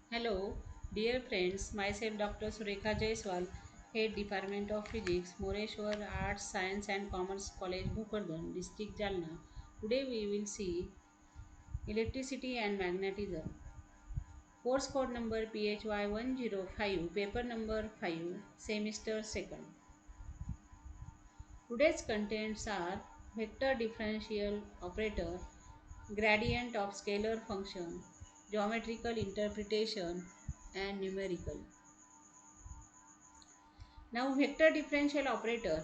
Hello, dear friends. Myself, Dr. Surekha Jaiswal, Head Department of Physics, Moreshwar Arts, Science and Commerce College, Bhokardhan, District Jalna. Today we will see electricity and magnetism. Course code number PHY 105, paper number 5, semester 2nd. Today's contents are vector differential operator, gradient of scalar function, geometrical interpretation, and numerical. Now, vector differential operator.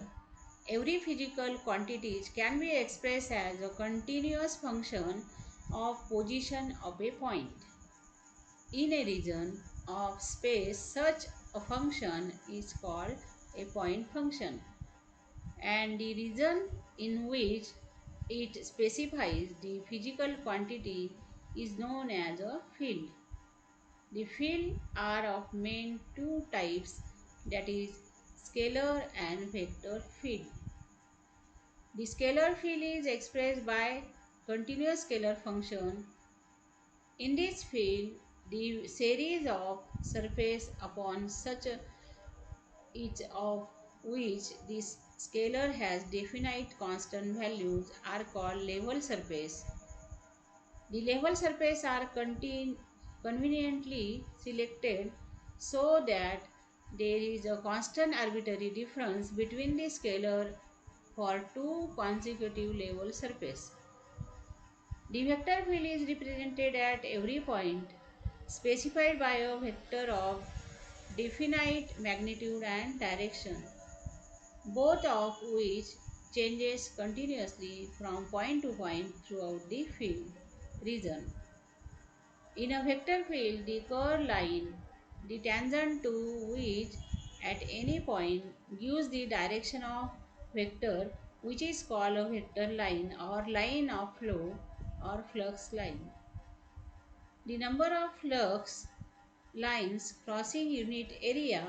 Every physical quantities can be expressed as a continuous function of position of a point. In a region of space, such a function is called a point function, and the region in which it specifies the physical quantity is known as a field. The fields are of main two types, that is scalar and vector field. The scalar field is expressed by continuous scalar function. In this field, the series of surface upon such each of which this scalar has definite constant values are called level surface. The level surface are conveniently selected so that there is a constant arbitrary difference between the scalar for two consecutive level surface. The vector field is represented at every point specified by a vector of definite magnitude and direction, both of which changes continuously from point to point throughout the field region. In a vector field, the curved line, the tangent to which at any point gives the direction of vector, which is called a vector line or line of flow or flux line. The number of flux lines crossing unit area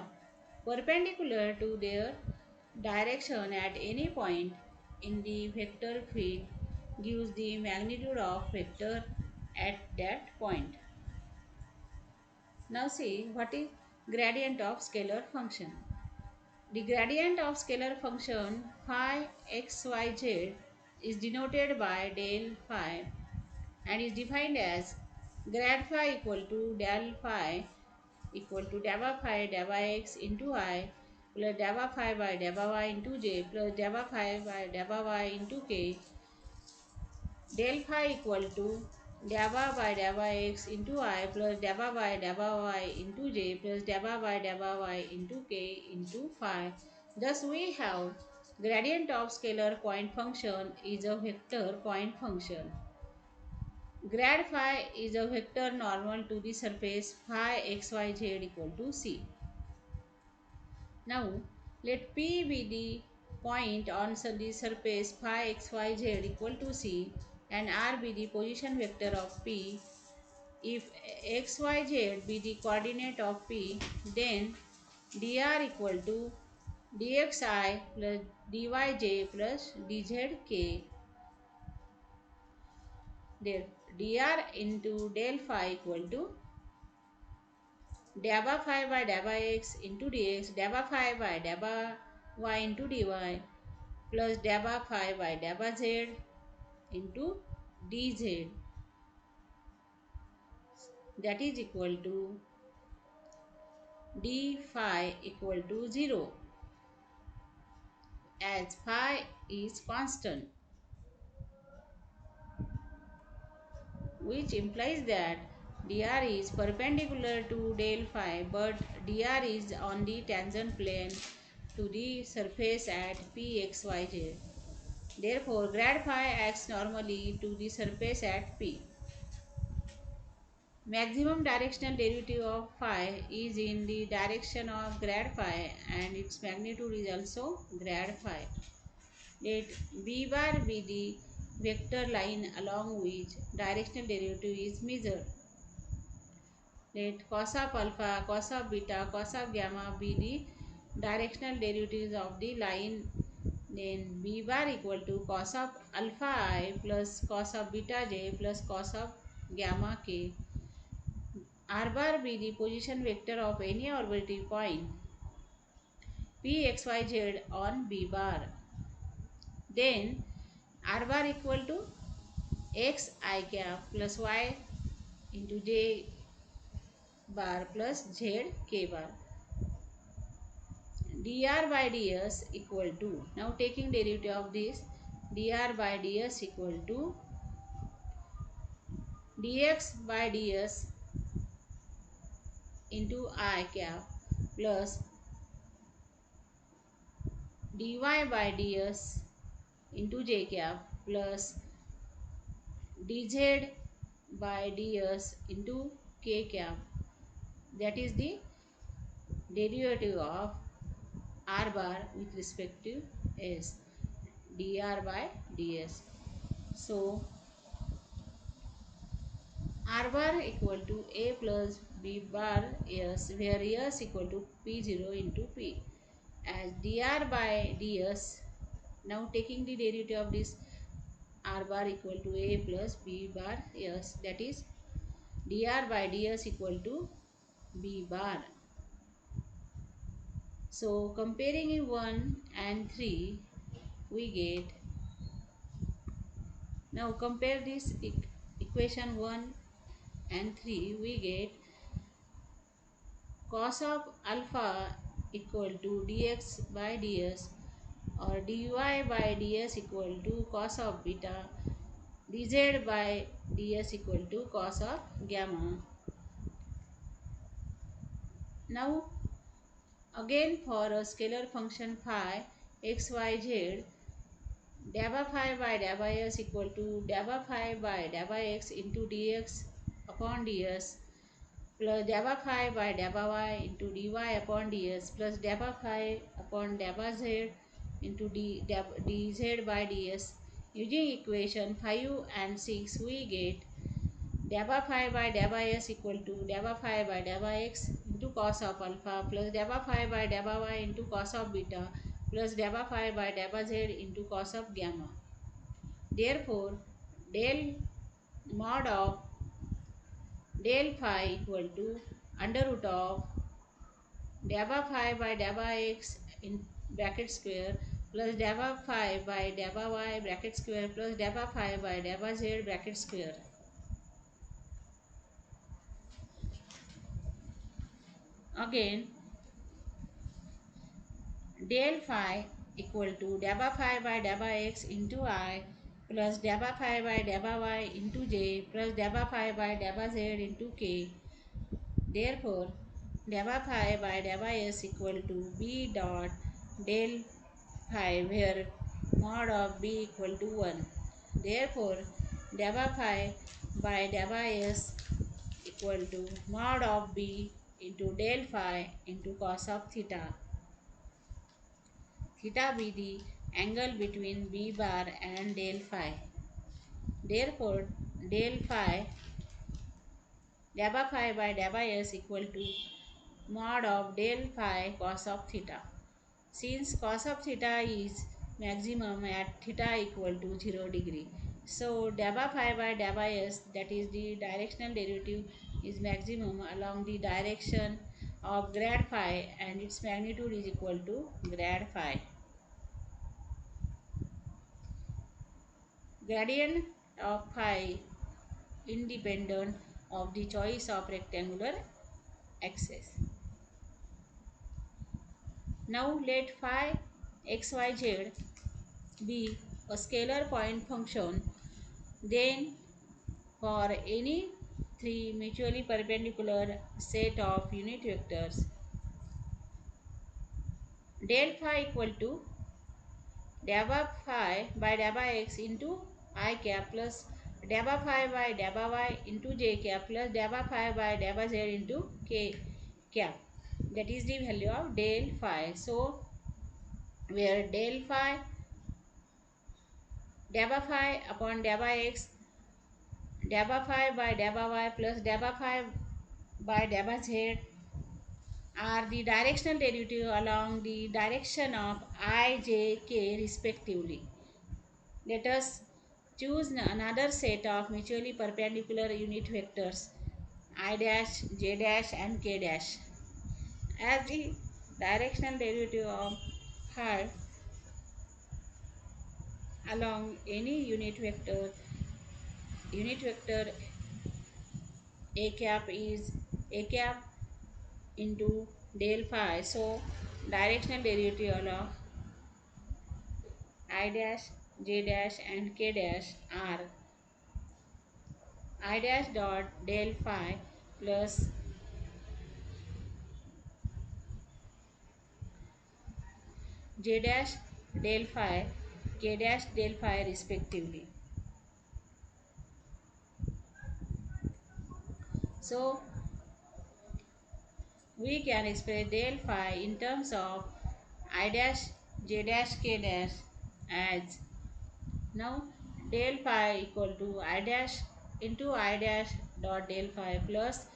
perpendicular to their direction at any point in the vector field gives the magnitude of vector at that point. Now see what is gradient of scalar function. The gradient of scalar function phi xyz is denoted by del phi and is defined as grad phi equal to del phi equal to deva phi deva x into I plus deva phi by deva y into j plus deva phi by deva y into k. Del phi equal to deva by deva x into I plus deva by deva y into j plus deva by deva y into k into phi. Thus we have gradient of scalar point function is a vector point function. Grad phi is a vector normal to the surface phi xyz equal to c. Now let P be the point on the surface phi xyz equal to c and R be the position vector of P. If xyz be the coordinate of P, then dr equal to dxi plus dyj plus dzk. There dr into del phi equal to deva phi by deva x into dx, deva phi by deva y into dy plus deva phi by deva z into dz, that is equal to d phi equal to 0 as phi is constant, which implies that dr is perpendicular to del phi but dr is on the tangent plane to the surface at pxyz. Therefore, grad phi acts normally to the surface at P. Maximum directional derivative of phi is in the direction of grad phi and its magnitude is also grad phi. Let B bar be the vector line along which directional derivative is measured. Let cos of alpha, cos of beta, cos of gamma be the directional derivatives of the line. Then B bar equal to cos of alpha I plus cos of beta j plus cos of gamma k. R bar be the position vector of any arbitrary point P x y z on B bar. Then R bar equal to x I cap plus y into j bar plus z k bar. Dr by ds equal to, now taking derivative of this, dr by ds equal to dx by ds into I cap plus dy by ds into j cap plus dz by ds into k cap. That is the derivative of r bar with respect to s, dr by ds. So r bar equal to a plus b bar s, where s equal to p0 into p, as dr by ds. Now taking the derivative of this, r bar equal to a plus b bar s, that is dr by ds equal to b bar. So comparing in 1 and 3, we get, now compare this equation 1 and 3, we get cos of alpha equal to dx by ds, or dy by ds equal to cos of beta, dz by ds equal to cos of gamma. Now again for a scalar function phi xyz, dabba phi by dabba s equal to dabba phi by dabba x into dx upon ds plus dabba phi by dabba y into dy upon ds plus dabba phi upon dabba z into dz by ds. Using equation 5 and 6, we get dabba phi by dabba s equal to dabba phi by dabba x into cos of alpha plus dabba phi by dabba y into cos of beta plus dabba phi by dabba z into cos of gamma. Therefore, del mod of del phi equal to under root of dabba phi by dabba x in bracket square plus dabba phi by dabba y bracket square plus dabba phi by dabba z bracket square. Again, del phi equal to dabba phi by dabba x into I plus dabba phi by dabba y into j plus dabba phi by dabba z into k. Therefore, dabba phi by dabba s equal to b dot del phi, where mod of b equal to 1. Therefore, dabba phi by dabba s equal to mod of b into del phi into cos of theta. Theta be the angle between b bar and del phi. Therefore, del phi dabba phi by dabba s equal to mod of del phi cos of theta. Since cos of theta is maximum at theta equal to 0 degree, so dabba phi by dabba s, that is the directional derivative, is maximum along the direction of grad phi, and its magnitude is equal to grad phi. Gradient of phi independent of the choice of rectangular axis. Now let phi xyz be a scalar point function. Then for any three mutually perpendicular set of unit vectors, del phi equal to dabba phi by dabba x into I cap plus dabba phi by dabba y into j cap plus dabba phi by dabba z into k cap. That is the value of del phi. So where del phi dabba phi upon dabba x, dabba phi by dabba y plus dabba phi by dabba z are the directional derivative along the direction of I, j, k respectively. Let us choose another set of mutually perpendicular unit vectors I dash, j dash and k dash. As the directional derivative of phi along any unit vector a cap is a cap into del phi. So directional derivative of I dash, j dash and k dash are I dash dot del phi plus j dash del phi, k dash del phi respectively. So we can express del phi in terms of I dash, j dash, k dash as now del phi equal to I dash into I dash dot del phi plus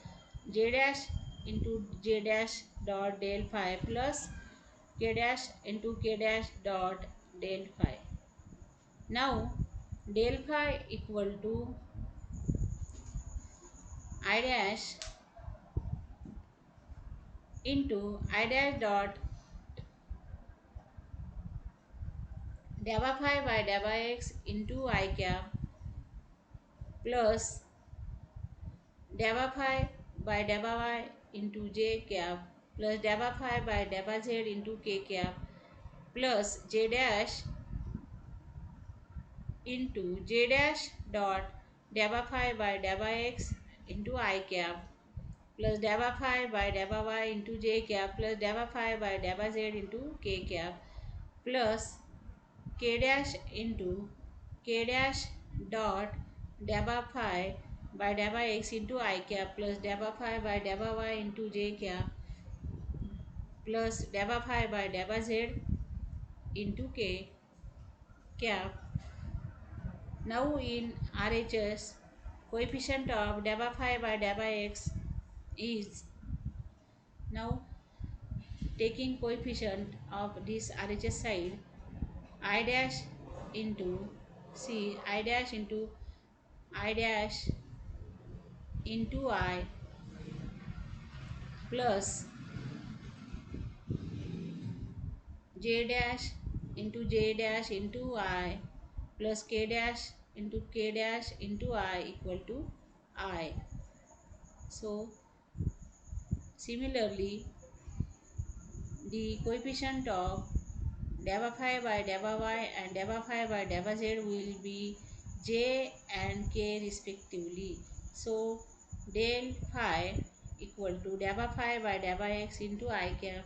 j dash into j dash dot del phi plus k dash into k dash dot del phi. Now del phi equal to I dash into I dash dot delta phi by delta x into I cap plus delta phi by delta y into j cap plus delta phi by delta z into k cap plus j dash into j dash dot delta phi by delta x into I cap plus delta phi by delta y into j cap plus delta phi by delta z into k cap plus k dash into k dash dot delta phi by delta x into I cap plus delta phi by delta y into j cap plus delta phi by delta z into k cap. Now in RHS, coefficient of delta phi by delta x is now taking coefficient of this RHS side I dash into I dash into I dash into I plus j dash into j dash into I plus k dash into k dash into I equal to I. So similarly the coefficient of delta phi by delta y and delta phi by delta z will be j and k respectively. So del phi equal to delta phi by delta x into I cap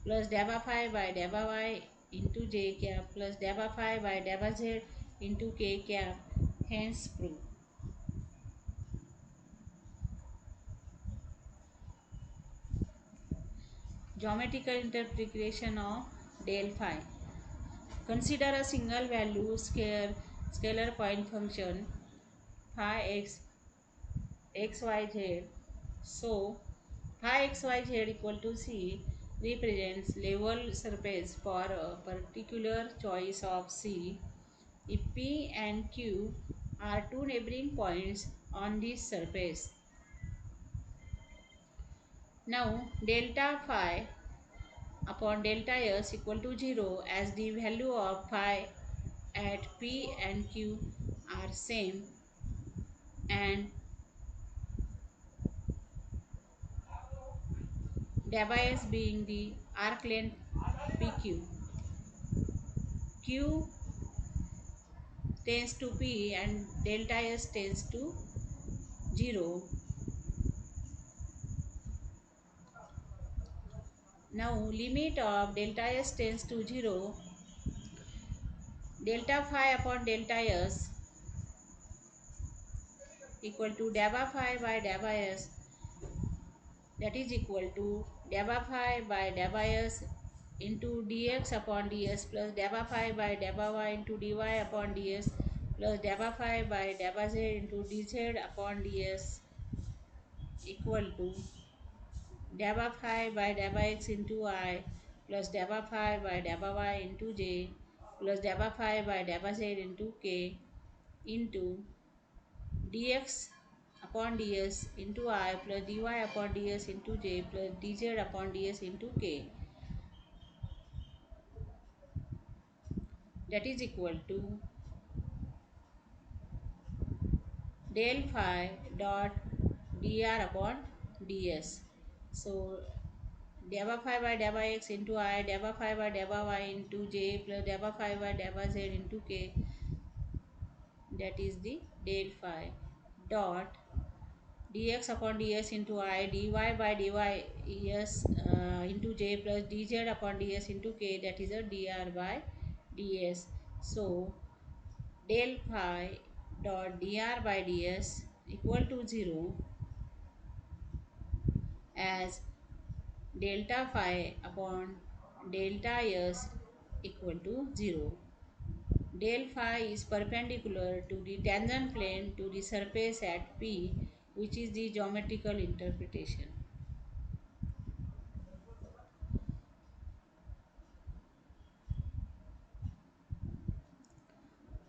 plus delta phi by delta y into j cap plus delta phi by delta z into k cap, hence proof. Geometrical interpretation of del phi. Consider a single value scalar point function phi x xyz. So phi xyz equal to C represents level surface for a particular choice of C if P and Q are two neighboring points on this surface. Now delta phi upon delta s equal to 0 as the value of phi at P and Q are same and delta s being the arc length PQ. Q tends to P and delta S tends to 0. Now limit of delta S tends to 0, delta phi upon delta S equal to delta phi by delta S, that is equal to delta phi by delta S into dx upon ds plus delta phi by delta y into dy upon ds plus delta phi by delta z into dz upon ds equal to delta phi by delta x into I plus delta phi by delta y into j plus delta phi by delta z into k into dx upon ds into I plus dy upon ds into j plus dz upon ds into k, that is equal to del phi dot dr upon ds. So delta phi by delta x into I, delta phi by delta y into j plus delta phi by delta z into k, that is the del phi dot dx upon ds into I, dy by dy yes into j plus dz upon ds into k, that is a dr by ds. So del phi dot dr by ds equal to 0, as delta phi upon delta s equal to 0. Del phi is perpendicular to the tangent plane to the surface at P, which is the geometrical interpretation.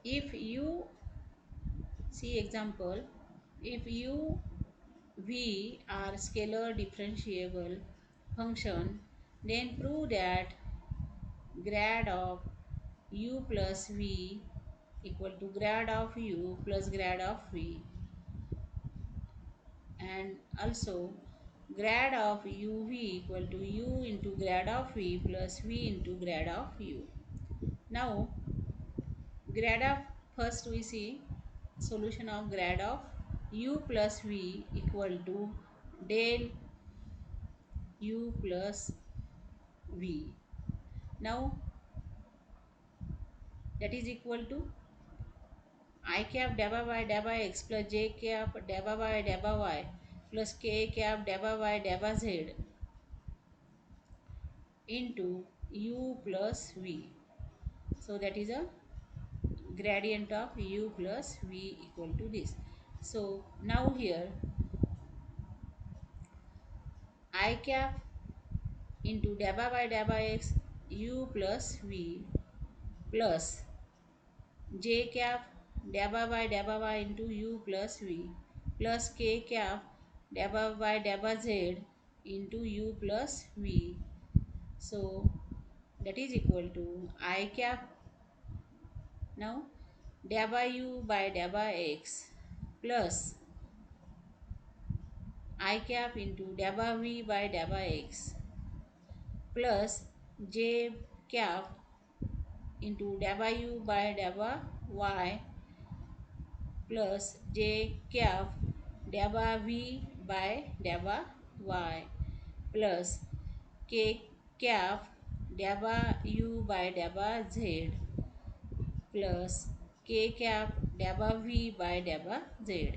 If you see example, if u v are scalar differentiable function, then prove that grad of u plus v equal to grad of u plus grad of v, and also grad of uv equal to u into grad of v plus v into grad of u. Now grad of, first we see solution of grad of u plus v equal to del u plus v. Now that is equal to I cap dabba by dabba x plus j cap dabba by dabba y plus k cap dabba by dabba z into u plus v. So that is a gradient of u plus v equal to this. So now here I cap into dabba by dabba x u plus v plus j cap dabba by dabba y into u plus v plus k cap dabba by dabba z into u plus v. So that is equal to I cap, now dabba u by dabba x plus I cap into dabba v by dabba x plus j cap into dabba u by dabba y plus j cap dabba v by dabba y plus k cap dabba u by dabba z plus k cap dabba v by dabba z,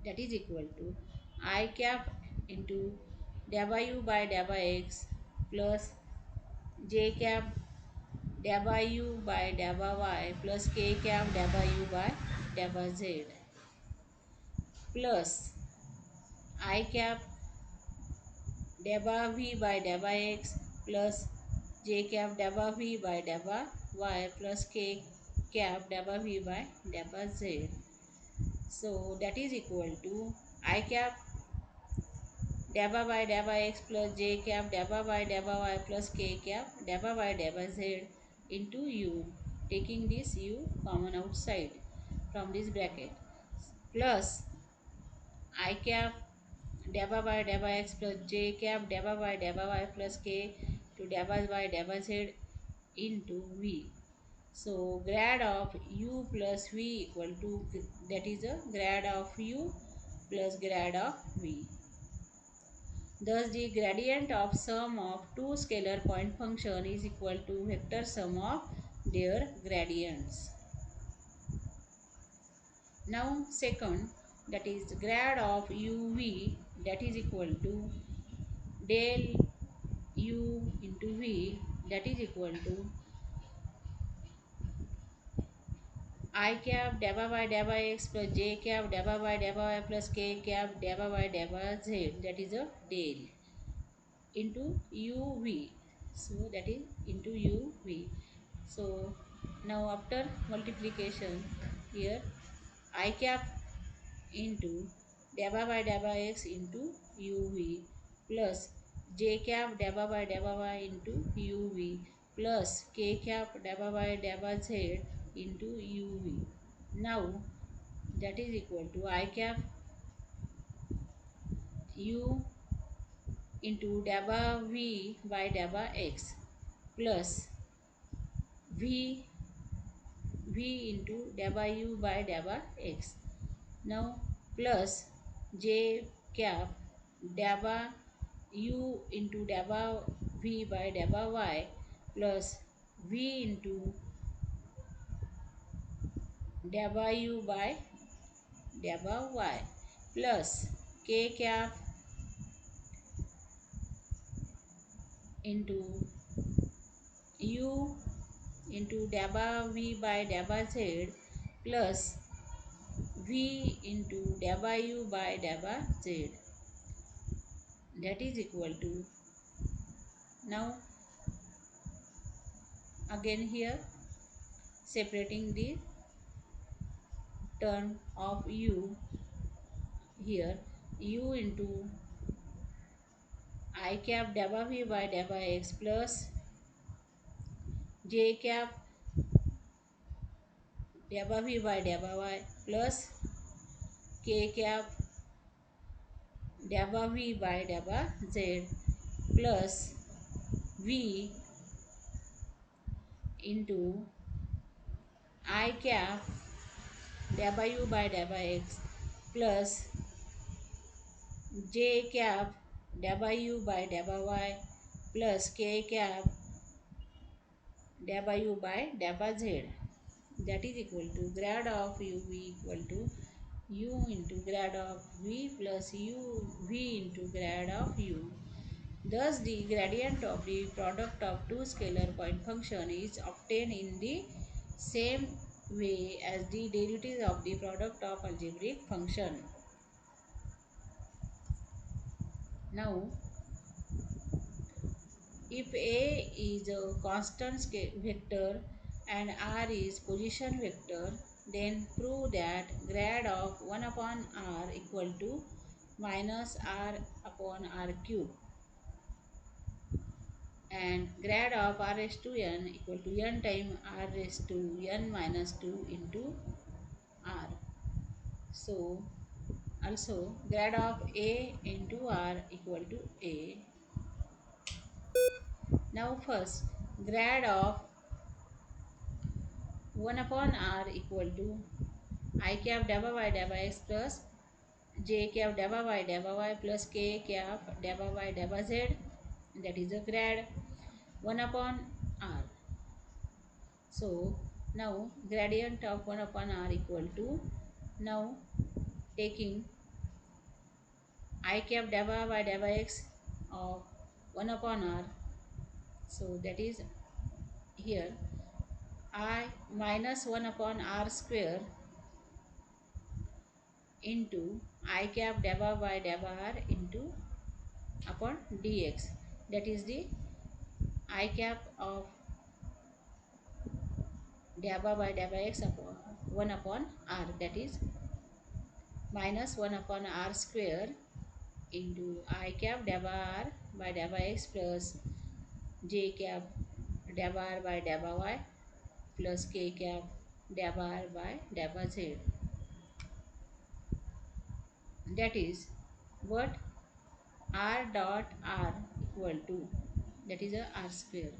that is equal to I cap into dabba u by dabba x plus j cap dabba u by dabba y plus k cap dabba u by dabba z plus I cap dabba v by dabba x plus j cap dabba v by dabba y plus k cap dabba v by dabba z. So that is equal to I cap dabba by dabba x plus j cap dabba by dabba y plus k cap dabba by dabba z into u, taking this u common outside from this bracket, plus I cap dabba by dabba x plus j cap dabba by dabba y plus k to dabba by dabba z into v. So grad of u plus v equal to, that is a grad of u plus grad of v. Thus the gradient of sum of two scalar point function is equal to vector sum of their gradients. Now second, that is grad of uv, that is equal to del u into v, that is equal to I cap dabba by dabba x plus j cap dabba by dabba y plus k cap dabba by dabba z, that is a del into uv. So that is into uv. So now after multiplication, here I cap into dabba by dabba x into uv plus j cap dabba by dabba y into uv plus k cap dabba by dabba z into uv. Now that is equal to I cap u into dabba v by dabba x plus v v into dabba u by dabba x. Now plus j cap dabba u into dabba v by dabba y plus v into dabba u by dabba y plus k cap into u into dabba v by dabba z plus v into dabba u by dabba z, that is equal to. Now again here separating the term of u, here u into I cap dabba v by dabba x plus j cap dabba v by dabba y plus k cap dabba v by dabba z plus v into I cap dabba u by dabba x plus j cap dabba u by dabba y plus k cap dabba u by dabba z, that is equal to grad of uv equal to u into grad of v plus u v into grad of u. Thus, the gradient of the product of two scalar point function is obtained in the same way as the derivative of the product of algebraic function. Now, if A is a constant vector and R is position vector, then prove that grad of 1 upon R equal to minus R upon R cube and grad of R raised to n equal to n time R raised to n minus 2 into R. So, also grad of A into R equal to A. Now first, grad of 1 upon r equal to I cap dabba by dabba x plus j cap dabba by dabba y plus k cap dabba by dabba z, that is a grad 1 upon r. So now gradient of 1 upon r equal to, now taking I cap dabba by dabba x of 1 upon r, so that is here I minus 1 upon r square into I cap dabba by dabba r into upon dx, that is the I cap of dabba by dabba x upon 1 upon r, that is minus 1 upon r square into I cap dabba r by dabba x plus j cap dabba r by dabba y plus k cap dabba r by dabba z, that is what r dot r equal to, that is a r square,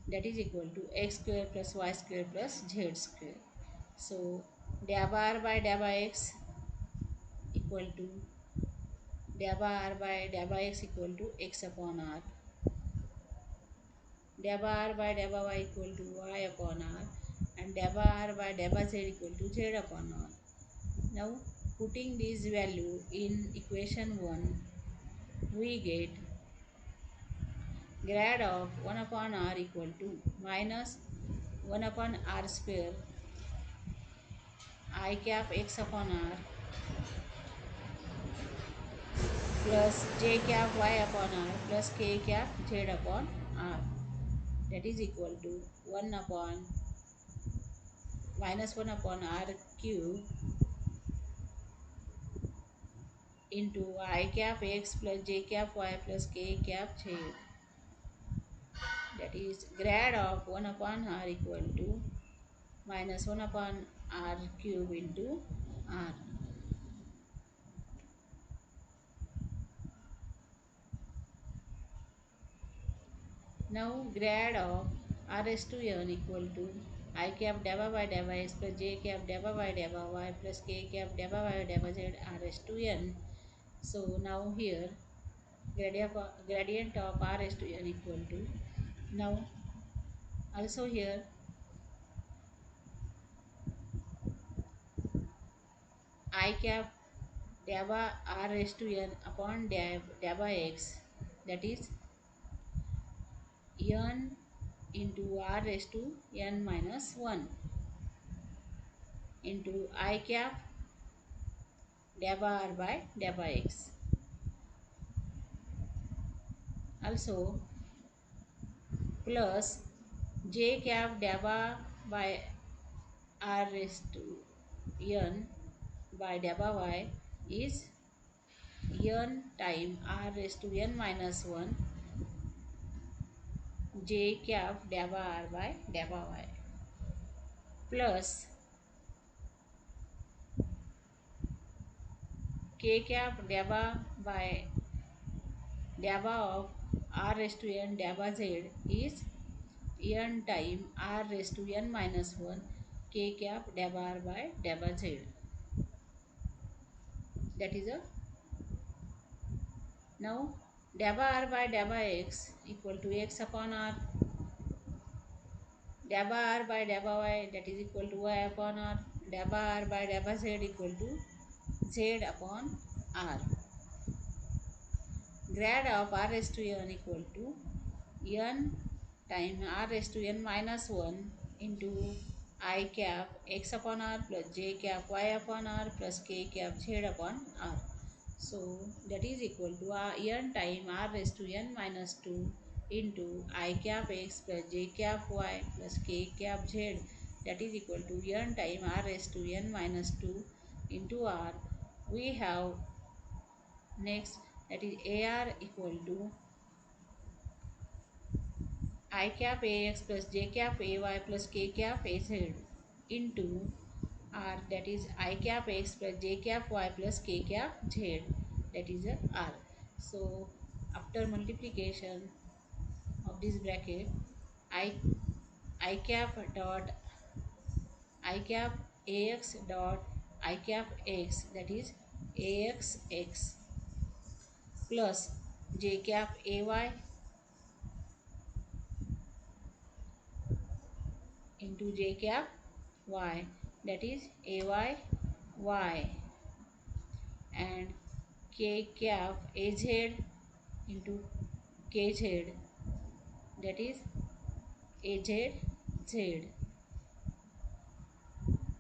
that is equal to x square plus y square plus z square. So dabba r by dabba x equal to dabba r by dabba x equal to x upon r, dabba r by dabba y equal to y upon r, and dabba r by dabba z equal to z upon r. Now putting this value in equation 1, we get grad of 1 upon r equal to minus 1 upon r square I cap x upon r plus j cap y upon r plus k cap z upon r, that is equal to 1 upon minus 1 upon r cube into I cap x plus j cap y plus k cap z, that is grad of 1 upon r equal to minus 1 upon r cube into r. Now grad of r raised to n equal to I cap deva by deva x plus j cap deva by deva y plus k cap deva by deva z r raised to n. So now here gradient of r raised to n equal to, now also here I cap deva r raised to n upon deva x, that is n into r raised to n minus 1 into I cap deva r by deva x. Also plus j cap deva by r raised to n by deva y is n time r raised to n minus 1 j cap deva r by deva y plus k cap deva by deva of r raised to n deva z is n time r raised to n minus 1 k cap deva r by deva z. That is a, now deva r by deva x equal to x upon r, deva r by deva y that is equal to y upon r, deva r by deva z equal to z upon r. Grad of r raised to n equal to n time r raised to n minus 1 into I cap x upon r plus j cap y upon r plus k cap z upon r. So that is equal to n time r raised to n minus 2 into I cap x plus j cap y plus k cap z, that is equal to n time r raised to n minus 2 into r. We have next, that is ar equal to I cap ax plus j cap ay plus k cap az into r, that is I cap x plus j cap y plus k cap z, that is a r. So after multiplication of this bracket, i I cap dot I cap ax dot I cap x, that is ax x plus j cap ay into j cap y, that is ay y, and k cap az into kz, that is az z.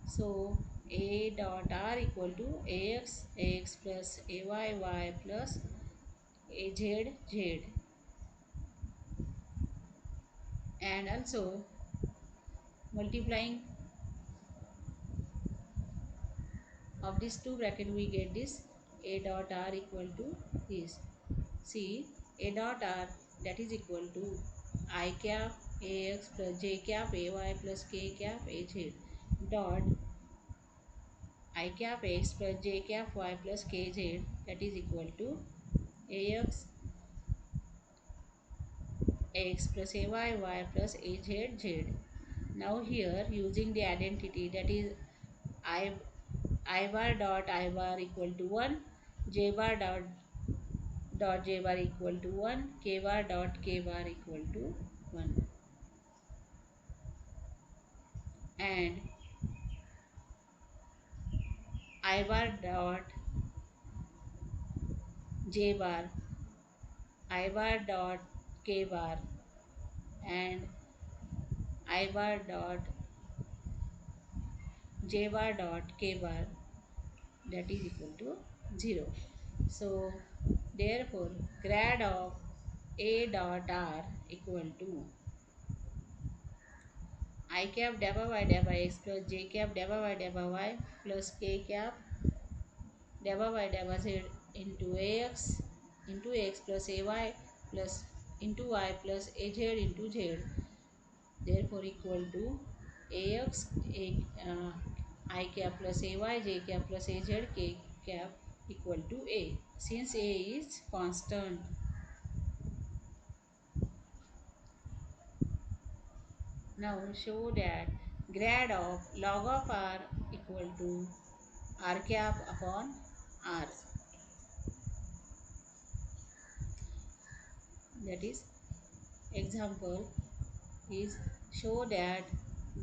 So a dot r equal to ax x plus ay y plus az z, and also multiplying of these two bracket we get this a dot r equal to this. See, a dot r that is equal to I cap ax plus j cap ay plus k cap az dot I cap x plus j cap y plus kz, that is equal to ax x plus ay y plus az z. Now here using the identity, that is I bar dot I bar equal to 1, j bar dot j bar equal to 1, k bar dot k bar equal to 1, and I bar dot j bar, I bar dot k bar, and I bar dot j bar dot k bar, that is equal to 0. So therefore grad of a dot r equal to I cap deva by deva x plus j cap deva by deva y plus k cap deva by deva z into ax into x plus ay plus into y plus az into z, therefore equal to ax I cap plus ay j cap plus az k cap equal to a, since a is constant. Now show that grad of log of r equal to r cap upon r, that is example is show that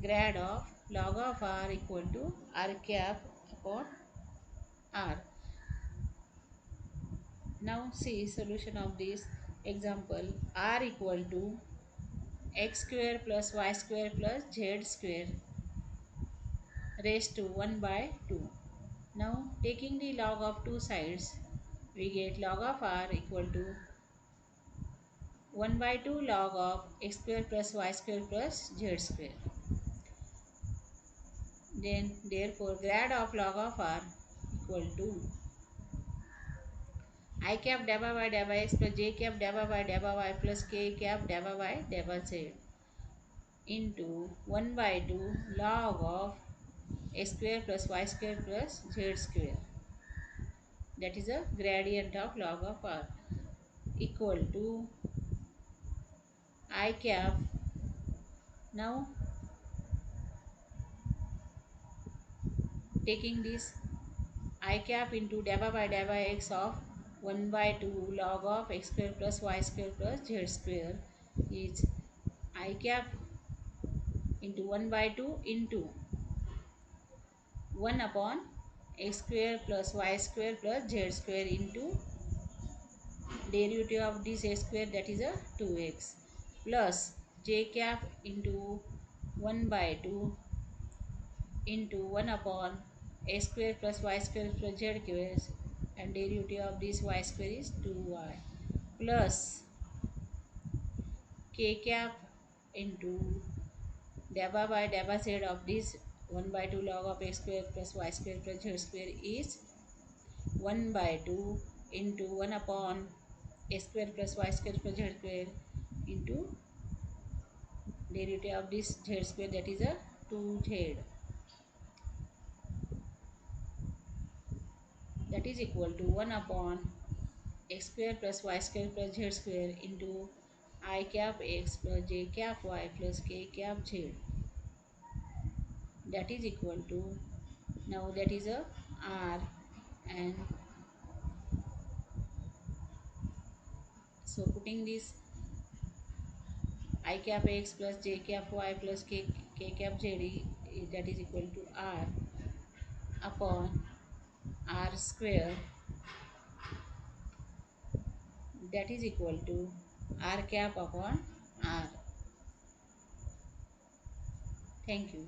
grad of log of r equal to r cap upon r. Now see solution of this example. R equal to x square plus y square plus z square raised to 1 by 2. Now taking the log of two sides, we get log of r equal to 1 by 2 log of x square plus y square plus z square. Then therefore grad of log of r equal to I cap dabba by dabba x plus j cap dabba by dabba y plus k cap dabba by dabba z into 1 by 2 log of x square plus y square plus z square, that is a gradient of log of r, equal to I cap. Now taking this I cap into dabba by dabba x of 1 by 2 log of x square plus y square plus z square is I cap into 1 by 2 into 1 upon x square plus y square plus z square into derivative of this a square, that is a 2x, plus j cap into 1 by 2 into 1 upon x square plus y square plus z square, and derivative of this y square is 2y, plus k cap into dabba by dabba z of this 1 by 2 log of x square plus y square plus z square is 1 by 2 into 1 upon x square plus y square plus z square into derivative of this z square, that is a 2z, that is equal to 1 upon x square plus y square plus z square into I cap x plus j cap y plus k cap z, that is equal to, now that is a r, and so putting this I cap x plus j cap y plus k cap z, that is equal to r upon r square, that is equal to r cap upon r. Thank you.